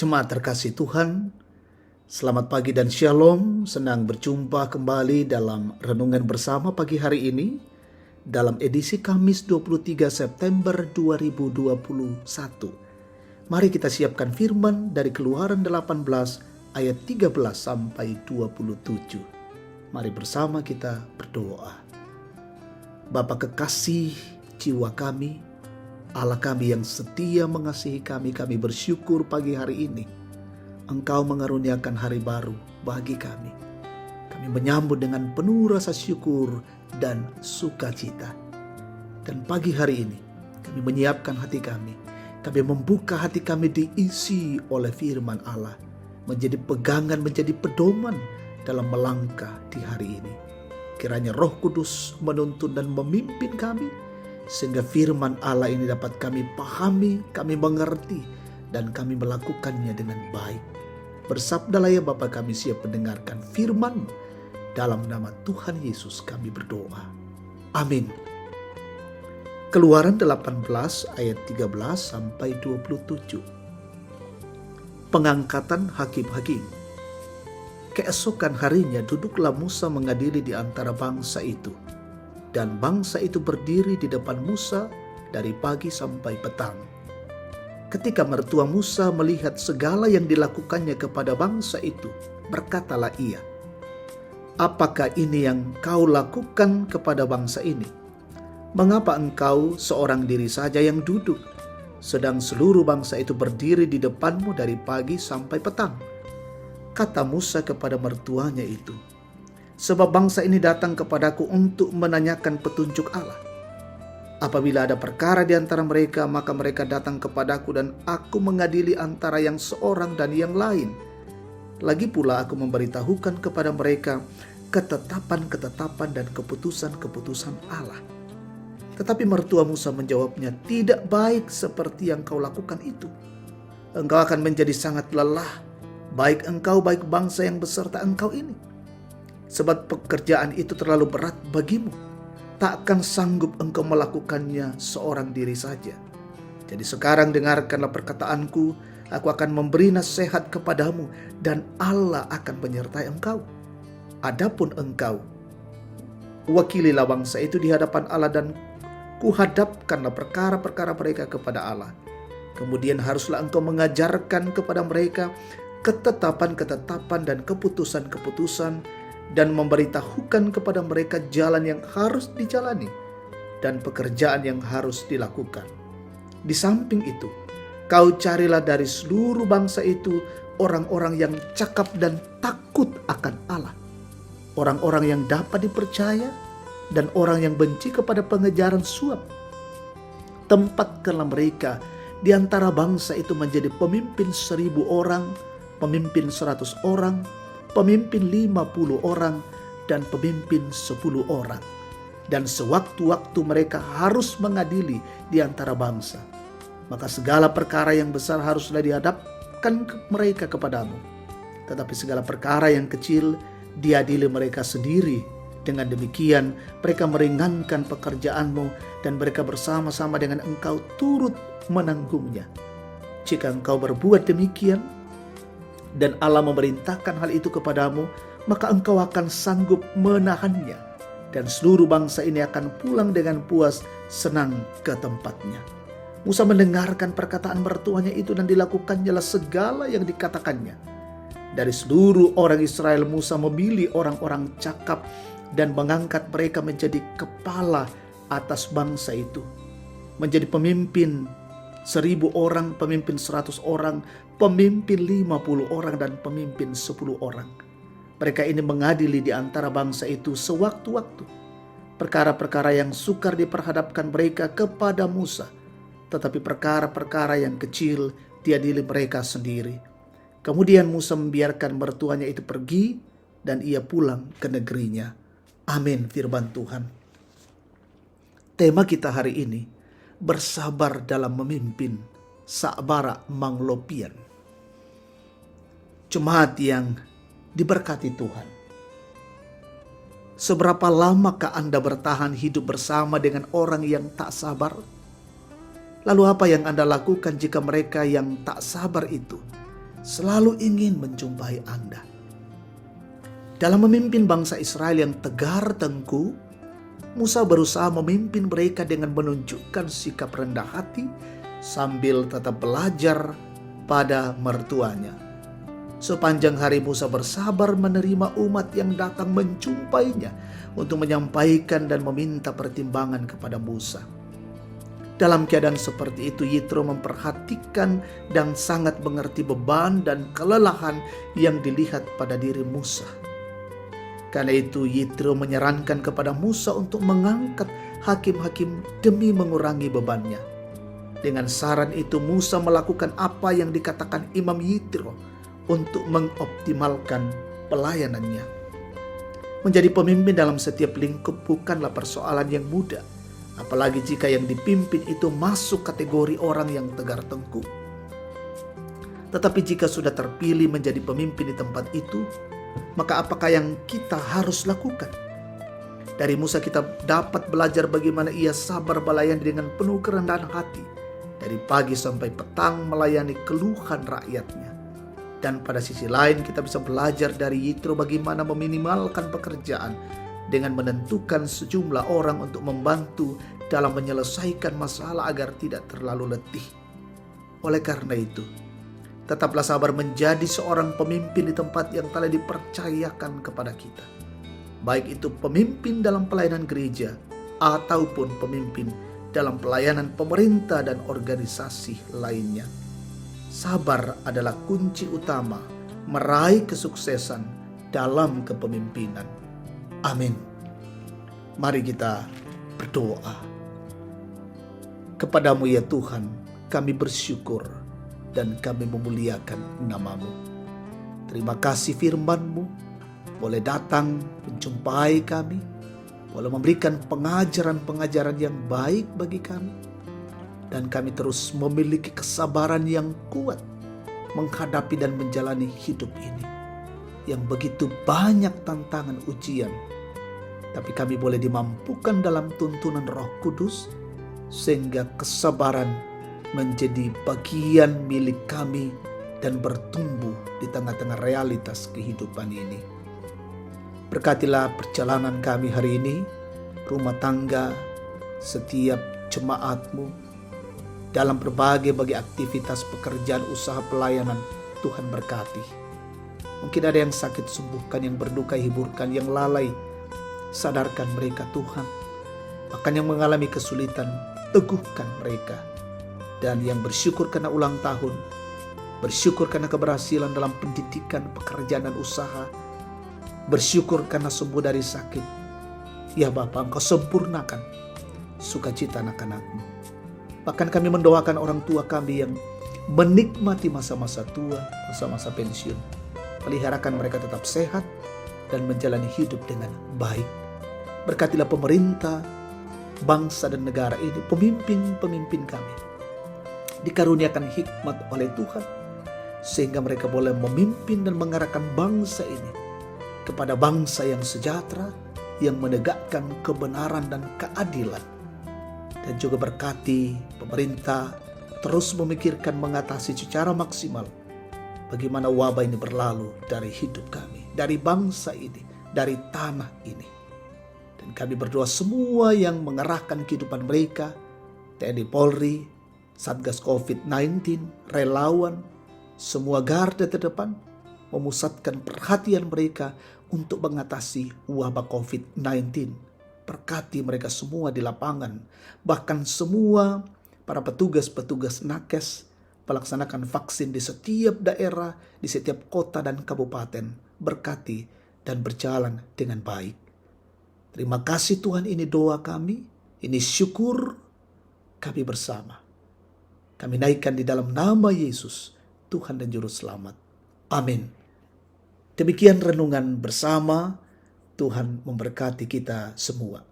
Jemaat terkasih Tuhan, selamat pagi dan shalom. Senang berjumpa kembali dalam renungan bersama pagi hari ini dalam edisi Kamis 23 September 2021. Mari kita siapkan firman dari Keluaran 18 ayat 13 sampai 27. Mari bersama kita berdoa. Bapa kekasih jiwa kami, Allah kami yang setia mengasihi kami bersyukur pagi hari ini Engkau mengaruniakan hari baru bagi kami. Kami menyambut dengan penuh rasa syukur dan sukacita. Dan pagi hari ini kami menyiapkan hati kami. Kami membuka hati kami diisi oleh firman Allah. Menjadi pegangan, menjadi pedoman dalam melangkah di hari ini. Kiranya Roh Kudus menuntun dan memimpin kami, sehingga firman Allah ini dapat kami pahami, kami mengerti, dan kami melakukannya dengan baik. Bersabdalah ya Bapa, kami siap mendengarkan firman. Dalam nama Tuhan Yesus kami berdoa. Amin. Keluaran 18 ayat 13 sampai 27. Pengangkatan hakim-hakim. Keesokan harinya duduklah Musa mengadili di antara bangsa itu. Dan bangsa itu berdiri di depan Musa dari pagi sampai petang. Ketika mertua Musa melihat segala yang dilakukannya kepada bangsa itu, berkatalah ia, "Apakah ini yang kau lakukan kepada bangsa ini? Mengapa engkau seorang diri saja yang duduk, sedang seluruh bangsa itu berdiri di depanmu dari pagi sampai petang?" Kata Musa kepada mertuanya itu, "Sebab bangsa ini datang kepadaku untuk menanyakan petunjuk Allah. Apabila ada perkara di antara mereka, maka mereka datang kepadaku dan aku mengadili antara yang seorang dan yang lain. Lagi pula aku memberitahukan kepada mereka ketetapan-ketetapan dan keputusan-keputusan Allah." Tetapi mertua Musa menjawabnya, "Tidak baik seperti yang kau lakukan itu. Engkau akan menjadi sangat lelah, baik engkau, baik bangsa yang beserta engkau ini. Sebab pekerjaan itu terlalu berat bagimu. Takkan sanggup engkau melakukannya seorang diri saja. Jadi sekarang dengarkanlah perkataanku. Aku akan memberi nasihat kepadamu dan Allah akan menyertai engkau. Adapun engkau, wakililah bangsa itu di hadapan Allah dan kuhadapkanlah perkara-perkara mereka kepada Allah. Kemudian haruslah engkau mengajarkan kepada mereka ketetapan-ketetapan dan keputusan-keputusan, dan memberitahukan kepada mereka jalan yang harus dijalani dan pekerjaan yang harus dilakukan. Di samping itu, kau carilah dari seluruh bangsa itu orang-orang yang cakap dan takut akan Allah, orang-orang yang dapat dipercaya, dan orang yang benci kepada pengejaran suap. Tempatkanlah mereka di antara bangsa itu menjadi pemimpin 1.000 orang, pemimpin 100 orang, pemimpin 50 orang, dan pemimpin 10 orang. Dan sewaktu-waktu mereka harus mengadili di antara bangsa. Maka segala perkara yang besar haruslah dihadapkan mereka kepadamu. Tetapi segala perkara yang kecil diadili mereka sendiri. Dengan demikian mereka meringankan pekerjaanmu dan mereka bersama-sama dengan engkau turut menanggungnya. Jika engkau berbuat demikian, dan Allah memerintahkan hal itu kepadamu, maka engkau akan sanggup menahannya, dan seluruh bangsa ini akan pulang dengan puas senang ke tempatnya." Musa mendengarkan perkataan mertuanya itu dan dilakukannya segala yang dikatakannya. Dari seluruh orang Israel, Musa memilih orang-orang cakap dan mengangkat mereka menjadi kepala atas bangsa itu, menjadi pemimpin 1.000 orang, pemimpin 100 orang, pemimpin 50 orang, dan pemimpin 10 orang. Mereka ini mengadili di antara bangsa itu sewaktu-waktu perkara-perkara yang sukar diperhadapkan mereka kepada Musa, tetapi perkara-perkara yang kecil diadili mereka sendiri. Kemudian Musa membiarkan mertuanya itu pergi dan ia pulang ke negerinya. Amin, firman Tuhan. Tema kita hari ini, bersabar dalam memimpin, sabara manglopian. Jemaat yang diberkati Tuhan, seberapa lamakah Anda bertahan hidup bersama dengan orang yang tak sabar? Lalu apa yang Anda lakukan jika mereka yang tak sabar itu selalu ingin menjumpai Anda. Dalam memimpin bangsa Israel yang tegar tengku, Musa berusaha memimpin mereka dengan menunjukkan sikap rendah hati sambil tetap belajar pada mertuanya. Sepanjang hari Musa bersabar menerima umat yang datang menjumpainya untuk menyampaikan dan meminta pertimbangan kepada Musa. Dalam keadaan seperti itu, Yitro memperhatikan dan sangat mengerti beban dan kelelahan yang dilihat pada diri Musa. Karena itu Yitro menyarankan kepada Musa untuk mengangkat hakim-hakim demi mengurangi bebannya. Dengan saran itu Musa melakukan apa yang dikatakan Imam Yitro untuk mengoptimalkan pelayanannya. Menjadi pemimpin dalam setiap lingkup bukanlah persoalan yang mudah, apalagi jika yang dipimpin itu masuk kategori orang yang tegar tengkuk. Tetapi jika sudah terpilih menjadi pemimpin di tempat itu, maka apakah yang kita harus lakukan? Dari Musa kita dapat belajar bagaimana ia sabar melayani dengan penuh kerendahan hati. Dari pagi sampai petang melayani keluhan rakyatnya. Dan pada sisi lain kita bisa belajar dari Yitro bagaimana meminimalkan pekerjaan dengan menentukan sejumlah orang untuk membantu dalam menyelesaikan masalah agar tidak terlalu letih. Oleh karena itu, tetaplah sabar menjadi seorang pemimpin di tempat yang telah dipercayakan kepada kita. Baik itu pemimpin dalam pelayanan gereja ataupun pemimpin dalam pelayanan pemerintah dan organisasi lainnya. Sabar adalah kunci utama meraih kesuksesan dalam kepemimpinan. Amin. Mari kita berdoa. Kepadamu ya Tuhan, kami bersyukur dan kami memuliakan nama-Mu. Terima kasih firman-Mu boleh datang menjumpai kami, boleh memberikan pengajaran-pengajaran yang baik bagi kami, dan kami terus memiliki kesabaran yang kuat menghadapi dan menjalani hidup ini yang begitu banyak tantangan ujian, tapi kami boleh dimampukan dalam tuntunan Roh Kudus sehingga kesabaran menjadi bagian milik kami dan bertumbuh di tengah-tengah realitas kehidupan ini. Berkatilah perjalanan kami hari ini, rumah tangga, setiap jemaat-Mu, dalam berbagai aktivitas pekerjaan usaha pelayanan. Tuhan berkati. Mungkin ada yang sakit, sembuhkan, yang berduka hiburkan, yang lalai sadarkan mereka Tuhan. Bahkan yang mengalami kesulitan, teguhkan mereka. Dan yang bersyukur karena ulang tahun, bersyukur karena keberhasilan dalam pendidikan, pekerjaan dan usaha, bersyukur karena sembuh dari sakit. Ya Bapa, Engkau sempurnakan sukacita anak-anak-Mu. Bahkan kami mendoakan orang tua kami yang menikmati masa-masa tua, masa-masa pensiun. Peliharakan mereka tetap sehat dan menjalani hidup dengan baik. Berkatilah pemerintah, bangsa dan negara ini, pemimpin-pemimpin kami, dikaruniakan hikmat oleh Tuhan, sehingga mereka boleh memimpin dan mengarahkan bangsa ini kepada bangsa yang sejahtera, yang menegakkan kebenaran dan keadilan. Dan juga berkati pemerintah terus memikirkan mengatasi secara maksimal bagaimana wabah ini berlalu dari hidup kami, dari bangsa ini, dari tanah ini. Dan kami berdoa semua yang mengerahkan kehidupan mereka, TNI Polri, Satgas COVID-19, relawan, semua garda terdepan, memusatkan perhatian mereka untuk mengatasi wabah COVID-19. Berkati mereka semua di lapangan, bahkan semua para petugas-petugas nakes melaksanakan vaksin di setiap daerah, di setiap kota dan kabupaten. Berkati dan berjalan dengan baik. Terima kasih Tuhan, ini doa kami, ini syukur kami bersama. Kami naikkan di dalam nama Yesus, Tuhan dan Juru Selamat. Amin. Demikian renungan bersama. Tuhan memberkati kita semua.